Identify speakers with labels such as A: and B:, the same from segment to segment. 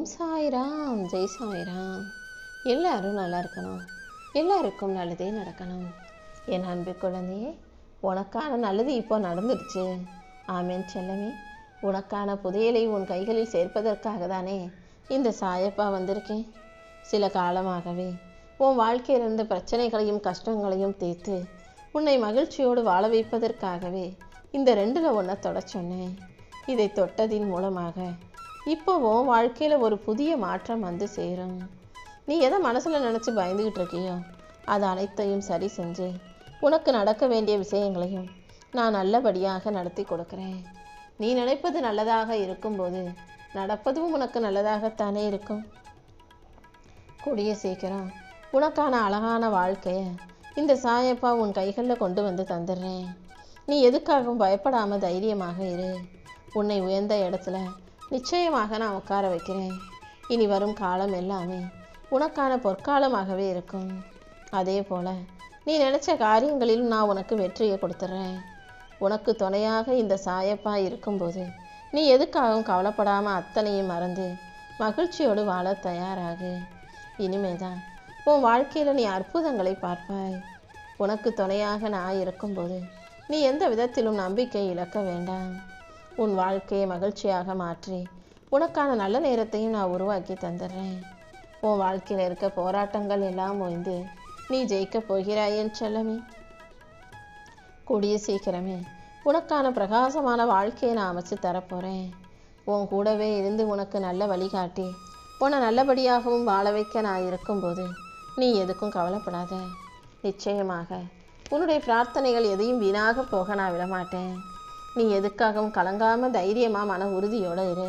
A: ஓம் சாய்ராம், ஜெய் சாய்ராம். எல்லாரும் நல்லா இருக்கணும், எல்லாருக்கும் நல்லதே நடக்கணும். என் அன்பு குழந்தையே, உனக்கான நல்லது இப்போ நடந்துடுச்சு. ஆமேன் செல்லமே. உனக்கான புதையலை உன் கைகளில் சேர்ப்பதற்காக தானே இந்த சாயப்பா வந்திருக்கேன். சில காலமாகவே உன் வாழ்க்கையில் இருந்த பிரச்சனைகளையும் கஷ்டங்களையும் தீர்த்து உன்னை மகிழ்ச்சியோடு வாழ வைப்பதற்காகவே இந்த 2ல் ஒன்றை தொட சொன்னேன். இதை தொட்டதின் மூலமாக இப்போ உன் வாழ்க்கையில் ஒரு புதிய மாற்றம் வந்து சேரும். நீ எதை மனசில் நினச்சி பயந்துக்கிட்டு இருக்கியோ அது அனைத்தையும் சரி செஞ்சு உனக்கு நடக்க வேண்டிய விஷயங்களையும் நான் நல்லபடியாக நடத்தி கொடுக்குறேன். நீ நினைப்பது நல்லதாக இருக்கும்போது நடப்பதும் உனக்கு நல்லதாகத்தானே இருக்கும். கூடிய சீக்கிரம் உனக்கான அழகான வாழ்க்கையை இந்த சாயப்பா உன் கைகளில் கொண்டு வந்து தந்துடுறேன். நீ எதுக்காகவும் பயப்படாமல் தைரியமாக இரு. உன்னை உயர்ந்த இடத்துல நிச்சயமாக நான் உட்கார வைக்கிறேன். இனி வரும் காலம் எல்லாமே உனக்கான பொற்காலமாகவே இருக்கும். அதே போல் நீ நினச்ச காரியங்களிலும் நான் உனக்கு வெற்றியை கொடுத்துட்றேன். உனக்கு துணையாக இந்த சாயப்பா இருக்கும்போது நீ எதுக்காகவும் கவலைப்படாமல் அத்தனையும் மறந்து மகிழ்ச்சியோடு வாழ தயாராகு. இனிமேதான் உன் வாழ்க்கையில் நீ அற்புதங்களை பார்ப்பாய். உனக்கு துணையாக நான் இருக்கும்போது நீ எந்த விதத்திலும் நம்பிக்கை இழக்க வேண்டாம். உன் வாழ்க்கையை மகிழ்ச்சியாக மாற்றி உனக்கான நல்ல நேரத்தையும் நான் உருவாக்கி தந்துடுறேன். உன் வாழ்க்கையில் இருக்க போராட்டங்கள் எல்லாம் ஓய்ந்து நீ ஜெயிக்கப் போகிறாய் என் செல்லமே. கூடிய சீக்கிரமே உனக்கான பிரகாசமான வாழ்க்கையை நான் அமைச்சு தரப்போகிறேன். உன் கூடவே இருந்து உனக்கு நல்ல வழிகாட்டி உன்னை நல்லபடியாகவும் வாழ வைக்க நான் இருக்கும்போது நீ எதுக்கும் கவலைப்படாத. நிச்சயமாக உன்னுடைய பிரார்த்தனைகள் எதையும் வீணாக போக நான் விடமாட்டேன். நீ எதுக்காகவும் கலங்காமல் தைரியமாக மன உறுதியோடு இரு.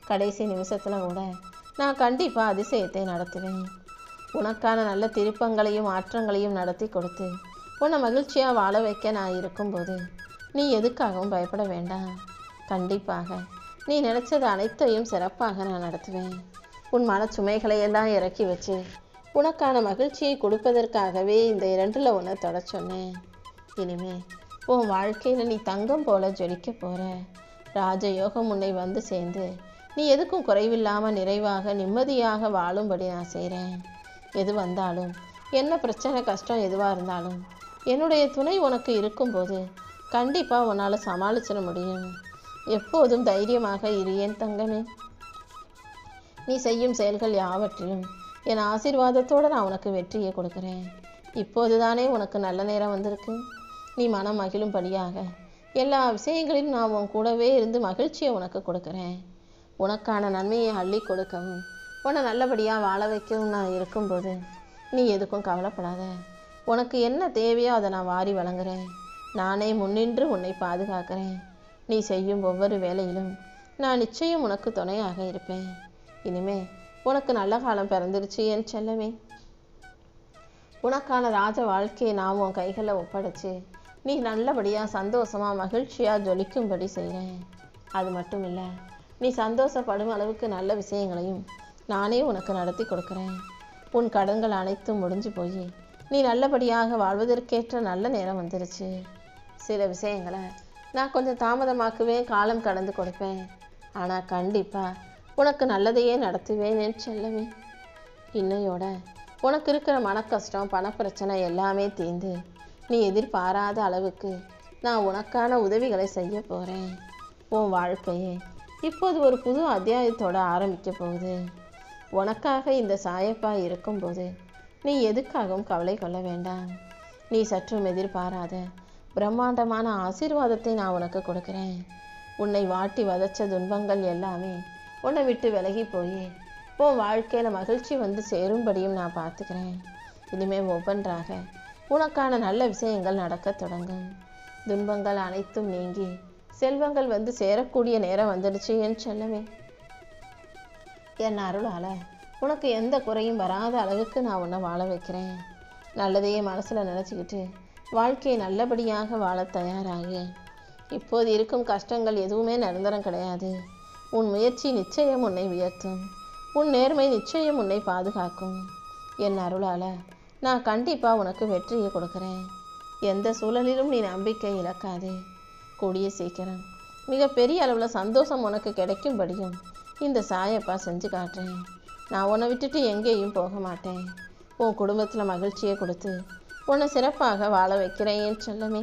A: கடைசி நிமிஷத்தில் கூட நான் கண்டிப்பாக அதிசயத்தை நடத்துவேன். உனக்கான நல்ல திருப்பங்களையும் மாற்றங்களையும் நடத்தி கொடுத்து உன்னை மகிழ்ச்சியாக வாழ வைக்க நான் இருக்கும்போது நீ எதுக்காகவும் பயப்பட வேண்டாம். கண்டிப்பாக நீ நினச்சது அனைத்தையும் சிறப்பாக நான் நடத்துவேன். உன் மனச்சுமைகளை எல்லாம் இறக்கி வச்சு உனக்கான மகிழ்ச்சியை கொடுப்பதற்காகவே இந்த 2ல் ஒன்றை தொட சொன்னேன். இனிமே உன் வாழ்க்கையில் நீ தங்கம் போல ஜொலிக்க போகிற. ராஜயோகம் உன்னை வந்து சேர்ந்து நீ எதுக்கும் குறைவில்லாமல் நிறைவாக நிம்மதியாக வாழும்படி நான் செய்கிறேன். எது வந்தாலும் என்ன பிரச்சனை கஷ்டம் எதுவாக இருந்தாலும் என்னுடைய துணை உனக்கு இருக்கும்போது கண்டிப்பாக உன்னால் சமாளிச்சிட முடியும். எப்போதும் தைரியமாக இரு என் தங்கமே. நீ செய்யும் செயல்கள் யாவற்றிலும் என் ஆசீர்வாதத்தோடு நான் உனக்கு வெற்றியை கொடுக்குறேன். இப்போது தானே உனக்கு நல்ல நேரம் வந்திருக்கு. நீ மனம் மகிழும்படியாக எல்லா விஷயங்களிலும் நான் உன் கூடவே இருந்து மகிழ்ச்சியை உனக்கு கொடுக்குறேன். உனக்கான நன்மையை அள்ளி கொடுக்கவும் உன்னை நல்லபடியாக வாழ வைக்கவும் நான் இருக்கும்போது நீ எதுக்கும் கவலைப்படாத. உனக்கு என்ன தேவையோ அதை நான் வாரி வழங்குறேன். நானே முன்னின்று உன்னை பாதுகாக்கிறேன். நீ செய்யும் ஒவ்வொரு வேலையிலும் நான் நிச்சயம் உனக்கு துணையாக இருப்பேன். இனிமே உனக்கு நல்ல காலம் பிறந்துருச்சு என் செல்லமே. உனக்கான ராஜ வாழ்க்கையை நான் உன் கைகளில் ஒப்படைச்சு நீ நல்லபடியாக சந்தோஷமாக மகிழ்ச்சியாக ஜொலிக்கும்படி செய்கிறேன். அது மட்டும் இல்லை, நீ சந்தோஷப்படும் அளவுக்கு நல்ல விஷயங்களையும் நானே உனக்கு நடத்தி கொடுக்குறேன். உன் கடன்கள் அனைத்தும் முடிஞ்சு போய் நீ நல்லபடியாக வாழ்வதற்கேற்ற நல்ல நேரம் வந்துருச்சு. சில விஷயங்களை நான் கொஞ்சம் தாமதமாக்குவேன், காலம் கடந்து கொடுப்பேன். ஆனால் கண்டிப்பாக உனக்கு நல்லதையே நடத்துவேன் என் செல்லவே. இன்னையோட உனக்கு இருக்கிற மனக்கஷ்டம் பணப்பிரச்சனை எல்லாமே தீர்ந்து நீ எதிர்பாராத அளவுக்கு நான் உனக்கான உதவிகளை செய்ய போகிறேன். உன் வாழ்க்கையே இப்போது ஒரு புது அத்தியாயத்தோடு ஆரம்பிக்க போகுது. உனக்காக இந்த சாயப்பா இருக்கும்போது நீ எதுக்காகவும் கவலை கொள்ள வேண்டாம். நீ சற்றும் எதிர்பாராத பிரம்மாண்டமான ஆசீர்வாதத்தை நான் உனக்கு கொடுக்குறேன். உன்னை வாட்டி வதச்ச துன்பங்கள் எல்லாமே உன்னை விட்டு விலகி போய் உன் வாழ்க்கையில் மகிழ்ச்சி வந்து சேரும்படியும் நான் பார்த்துக்கிறேன். இனிமேல் ஒவ்வொன்றாக உனக்கான நல்ல விஷயங்கள் நடக்க தொடங்கும். துன்பங்கள் அனைத்தும் நீங்கி செல்வங்கள் வந்து சேரக்கூடிய நேரம் வந்துடுச்சு என் செல்லமே. என் அருளால் உனக்கு எந்த குறையும் வராத அளவுக்கு நான் உன்னை வாழ வைக்கிறேன். நல்லதையே மனசில் நினச்சிக்கிட்டு வாழ்க்கையை நல்லபடியாக வாழ தயாராகு. இப்போது இருக்கும் கஷ்டங்கள் எதுவுமே நிரந்தரம் கிடையாது. உன் முயற்சி நிச்சயம் உன்னை உயர்த்தும். உன் நேர்மை நிச்சயம் உன்னை பாதுகாக்கும். என் அருளால் நான் கண்டிப்பாக உனக்கு வெற்றியை கொடுக்குறேன். எந்த சூழலிலும் நீ நம்பிக்கை இழக்காதே. கூடிய சீக்கிரம் மிகப்பெரிய அளவில் சந்தோஷம் உனக்கு கிடைக்கும்படியும் இந்த சாயப்பா செஞ்சு காட்டுறேன். நான் உன்னை விட்டுட்டு எங்கேயும் போக மாட்டேன். உன் குடும்பத்தில் மகிழ்ச்சியை கொடுத்து உன்னை சிறப்பாக வாழ வைக்கிறேன் என் செல்லமே.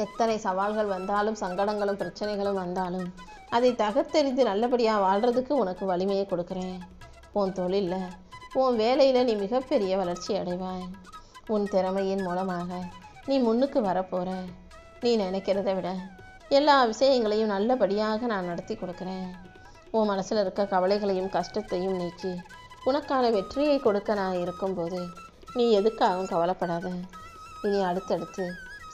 A: எத்தனை சவால்கள் வந்தாலும் சங்கடங்களும் பிரச்சனைகளும் வந்தாலும் அதை தகர்த்தெறிந்து நல்லபடியாக வாழ்கிறதுக்கு உனக்கு வலிமையை கொடுக்குறேன். உன் தொழிலில் உன் வேலையில் நீ மிகப்பெரிய வளர்ச்சி அடைவாய். உன் திறமையின் மூலமாக நீ முன்னுக்கு வரப்போகிற. நீ நினைக்கிறத விட எல்லா விஷயங்களையும் நல்லபடியாக நான் நடத்தி கொடுக்குறேன். உன் மனசில் இருக்க கவலைகளையும் கஷ்டத்தையும் நீக்கி உனக்கான வெற்றியை கொடுக்க நான் இருக்கும்போது நீ எதுக்காகவும் கவலைப்படாத. இனி அடுத்தடுத்து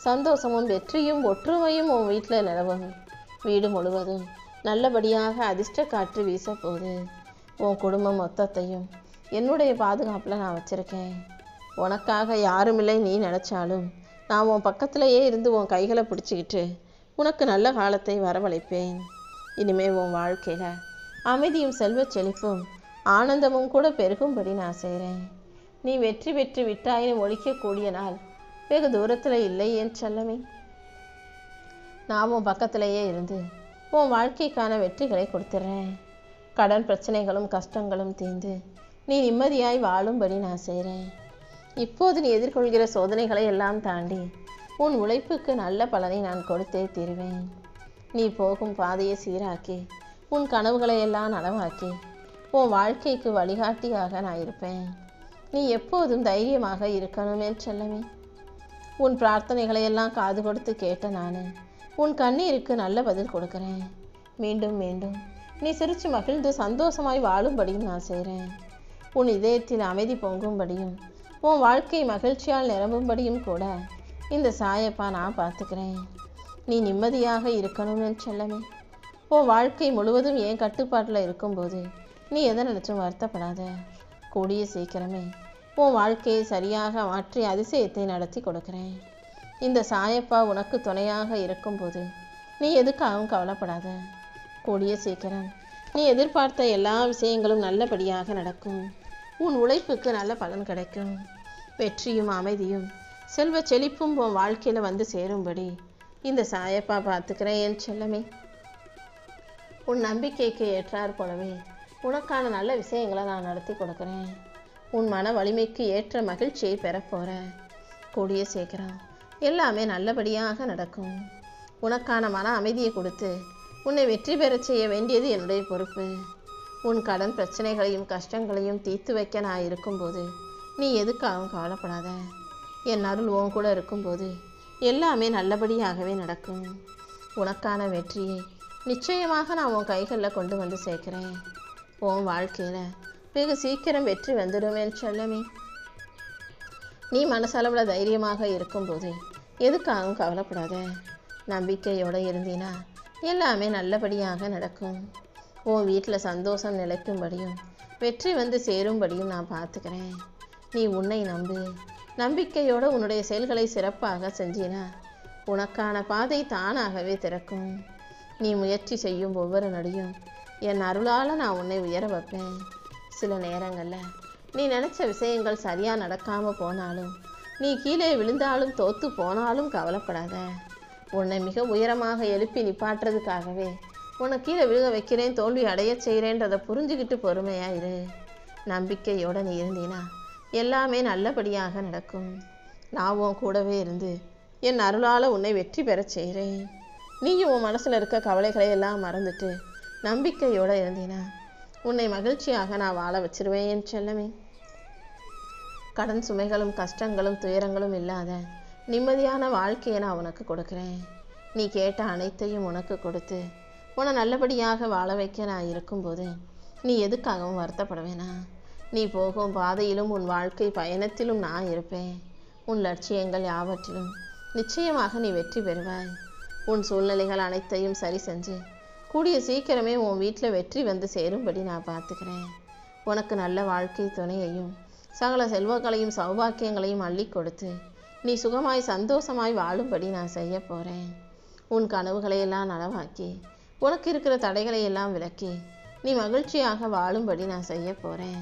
A: சந்தோஷமும் வெற்றியும் ஒற்றுமையும் உன் வீட்டில் நிலவும். வீடு முழுவதும் நல்லபடியாக அதிர்ஷ்ட காற்று வீச போகுது. உன் குடும்பம் மொத்தத்தையும் என்னுடைய பாதுகாப்பில் நான் வச்சுருக்கேன். உனக்காக யாருமில்லை நீ நினச்சாலும் நான் உன் பக்கத்திலேயே இருந்து உன் கைகளை பிடிச்சிக்கிட்டு உனக்கு நல்ல காலத்தை வரவழைப்பேன். இனிமேல் உன் வாழ்க்கையில் அமைதியும் செல்வ செழிப்பும் ஆனந்தமும் கூட பெருகும்படி நான் செய்கிறேன். நீ வெற்றி பெற்று விட்டாயின்னு ஒழிக்கக்கூடிய நாள் வெகு தூரத்தில் இல்லை என் செல்லமே. நான் உன் பக்கத்திலேயே இருந்து உன் வாழ்க்கைக்கான வெற்றிகளை கொடுத்துட்றேன். கடன் பிரச்சனைகளும் கஷ்டங்களும் தீர்ந்து நீ நிம்மதியாய் வாழும்படி நான் செய்கிறேன். இப்போது நீ எதிர்கொள்கிற சோதனைகளை எல்லாம் தாண்டி உன் உழைப்புக்கு நல்ல பலனை நான் கொடுத்தே தீருவேன். நீ போகும் பாதையை சீராக்கி உன் கனவுகளை எல்லாம் நனவாக்கி உன் வாழ்க்கைக்கு வழிகாட்டியாக நான் இருப்பேன். நீ எப்போதும் தைரியமாக இருக்கணுமே செல்லமே. உன் பிரார்த்தனைகளை எல்லாம் காது கொடுத்து கேட்ட நான் உன் கண்ணீருக்கு நல்ல பதில் கொடுக்குறேன். மீண்டும் மீண்டும் நீ சிரித்து மகிழ்ந்து சந்தோஷமாய் வாழும்படியும் நான் செய்கிறேன். உன் இதயத்தில் அமைதி பொங்கும்படியும் உன் வாழ்க்கை மகிழ்ச்சியால் நிரம்பும்படியும் கூட இந்த சாயப்பா நான் பார்த்துக்கிறேன். நீ நிம்மதியாக இருக்கணும்னு செல்லமே. உன் வாழ்க்கை முழுவதும் என் கட்டுப்பாட்டில் இருக்கும்போது நீ எதை நினச்சும் வருத்தப்படாத. கூடிய சீக்கிரமே உன் வாழ்க்கையை சரியாக மாற்றி அதிசயத்தை நடத்தி கொடுக்குறேன். இந்த சாயப்பா உனக்கு துணையாக இருக்கும்போது நீ எதுக்காகவும் கவலைப்படாத. கூடிய சீக்கிரம் நீ எதிர்பார்த்த எல்லா விஷயங்களும் நல்லபடியாக நடக்கும். உன் உழைப்புக்கு நல்ல பலன் கிடைக்கும். வெற்றியும் அமைதியும் செல்வ செழிப்பும் உன் வாழ்க்கையில் வந்து சேரும்படி இந்த சாயப்பா பார்த்துக்கிறேன் என் செல்லமே. உன் நம்பிக்கைக்கு ஏற்றார் போலவே உனக்கான நல்ல விஷயங்களை நான் நடத்தி கொடுக்குறேன். உன் மன வலிமைக்கு ஏற்ற மகிழ்ச்சியை பெறப்போகிற. கூடிய சீக்கிரம் எல்லாமே நல்லபடியாக நடக்கும். உனக்கான மன அமைதியை கொடுத்து உன்னை வெற்றி பெறச் செய்ய வேண்டியது என்னுடைய பொறுப்பு. உன் கடன் பிரச்சனைகளையும் கஷ்டங்களையும் தீர்த்து வைக்க நான் இருக்கும்போது நீ எதுக்காகவும் கவலைப்படாத. என் அருள் உன் கூட இருக்கும்போது எல்லாமே நல்லபடியாகவே நடக்கும். உனக்கான வெற்றியை நிச்சயமாக நான் உன் கைகளில் கொண்டு வந்து சேர்க்கிறேன். உன் வாழ்க்கையில் வெகு சீக்கிரம் வெற்றி வந்துடும் என் செல்லமே. நீ மனசளவில் தைரியமாக இருக்கும்போது எதுக்காகவும் கவலைப்படாத. நம்பிக்கையோடு இருந்தீனா எல்லாமே நல்லபடியாக நடக்கும். உன் வீட்டில் சந்தோஷம் நிலைக்கும்படியும் வெற்றி வந்து சேரும்படியும் நான் பார்த்துக்கிறேன். நீ உன்னை நம்பு. நம்பிக்கையோடு உன்னுடைய செயல்களை சிறப்பாக செஞ்சினா உனக்கான பாதை தானாகவே திறக்கும். நீ முயற்சி செய்யும் ஒவ்வொரு நொடியும் என் அருளால் நான் உன்னை உயர வைப்பேன். சில நேரங்களில் நீ நினச்ச விஷயங்கள் சரியாக நடக்காமல் போனாலும் நீ கீழே விழுந்தாலும் தோற்று போனாலும் கவலைப்படாத. உன்னை மிக உயரமாக எழுப்பி நிப்பாட்டுறதுக்காகவே உன்னை கீழே விழுக வைக்கிறேன், தோல்வி அடைய செய்கிறேன்றதை புரிஞ்சுக்கிட்டு பொறுமையாயிரு. நம்பிக்கையோடு நீ இருந்தீனா எல்லாமே நல்லபடியாக நடக்கும். நான் உன் கூடவே இருந்து என் அருளால் உன்னை வெற்றி பெற செய்கிறேன். நீயும் உன் மனசில் இருக்க கவலைகளை எல்லாம் மறந்துட்டு நம்பிக்கையோடு இருந்தீனா உன்னை மகிழ்ச்சியாக நான் வாழ வச்சிருவேன் என் செல்லமே. கடன் சுமைகளும் கஷ்டங்களும் துயரங்களும் இல்லாத நிம்மதியான வாழ்க்கையை நான் உனக்கு கொடுக்குறேன். நீ கேட்ட அனைத்தையும் உனக்கு கொடுத்து உன்னை நல்லபடியாக வாழ வைக்க நான் இருக்கும்போது நீ எதுக்காகவும் வருத்தப்பட வேணாம். நீ போகும் பாதையிலும் உன் வாழ்க்கை பயணத்திலும் நான் இருப்பேன். உன் லட்சியங்கள் யாவற்றிலும் நிச்சயமாக நீ வெற்றி பெறுவாய். உன் சூழ்நிலைகள் அனைத்தையும் சரி செஞ்சு கூடிய சீக்கிரமே உன் வீட்டில் வெற்றி வந்து சேரும்படி நான் பார்த்துக்கிறேன். உனக்கு நல்ல வாழ்க்கை துணையையும் சகல செல்வங்களையும் சௌபாக்கியங்களையும் அள்ளி கொடுத்து நீ சுகமாய் சந்தோஷமாய் வாழும்படி நான் செய்ய போகிறேன். உன் கனவுகளையெல்லாம் நனவாக்கி உனக்கு இருக்கிற தடைகளை எல்லாம் விலக்கி நீ மகிழ்ச்சியாக வாழும்படி நான் செய்ய போகிறேன்.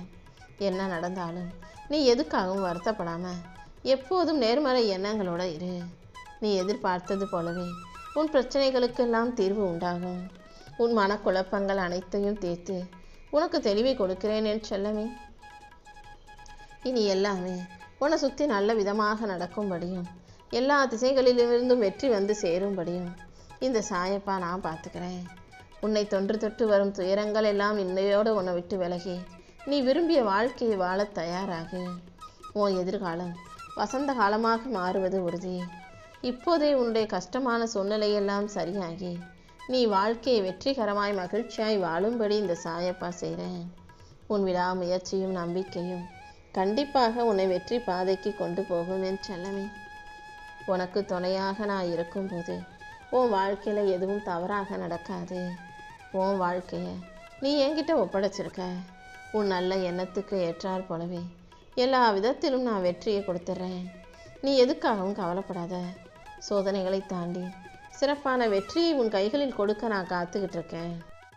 A: என்ன நடந்தாலும் நீ எதுக்காகவும் வருத்தப்படாமல் எப்போதும் நேர்மறை எண்ணங்களோடு இரு. நீ எதிர்பார்த்தது போலவே உன் பிரச்சனைகளுக்கெல்லாம் தீர்வு உண்டாகும். உன் மனக்குழப்பங்கள் அனைத்தையும் தீர்த்து உனக்கு தெளிவை கொடுக்கிறேன் என் செல்லமே. இனி எல்லாமே உன்னை சுற்றி நல்ல விதமாக நடக்கும்படியும் எல்லா திசைகளிலிருந்தும் வெற்றி வந்து சேரும்படியும் இந்த சாயப்பா நான் பார்த்துக்கிறேன். உன்னை தொன்று தொட்டு வரும் துயரங்கள் எல்லாம் இன்னையோடு உன்னை விட்டு விலகி நீ விரும்பிய வாழ்க்கையை வாழ தயாராகு. உன் எதிர்காலம் வசந்த காலமாக மாறுவது உறுதி. இப்போதே உன்னுடைய கஷ்டமான சூழ்நிலையெல்லாம் சரியாகி நீ வாழ்க்கையை வெற்றிகரமாய் மகிழ்ச்சியாய் வாழும்படி இந்த சாயப்பா செய்கிறேன். உன் விடாமுயற்சியும் நம்பிக்கையும் கண்டிப்பாக உன்னை வெற்றி பாதைக்கு கொண்டு போகும் என் செல்லமே. உனக்கு துணையாக நான் இருக்கும்போது உன் வாழ்க்கையில் எதுவும் தவறாக நடக்காது. உன் வாழ்க்கையை நீ என்கிட்ட ஒப்படைச்சிருக்க. உன் நல்ல எண்ணத்துக்கு ஏற்றார் போலவே எல்லா விதத்திலும் நான் வெற்றியை கொடுத்துட்றேன். நீ எதுக்காகவும் கவலைப்படாத. சோதனைகளை தாண்டி சிறப்பான வெற்றியை உன் கைகளில் கொடுக்க நான் காத்துக்கிட்டு இருக்கேன்.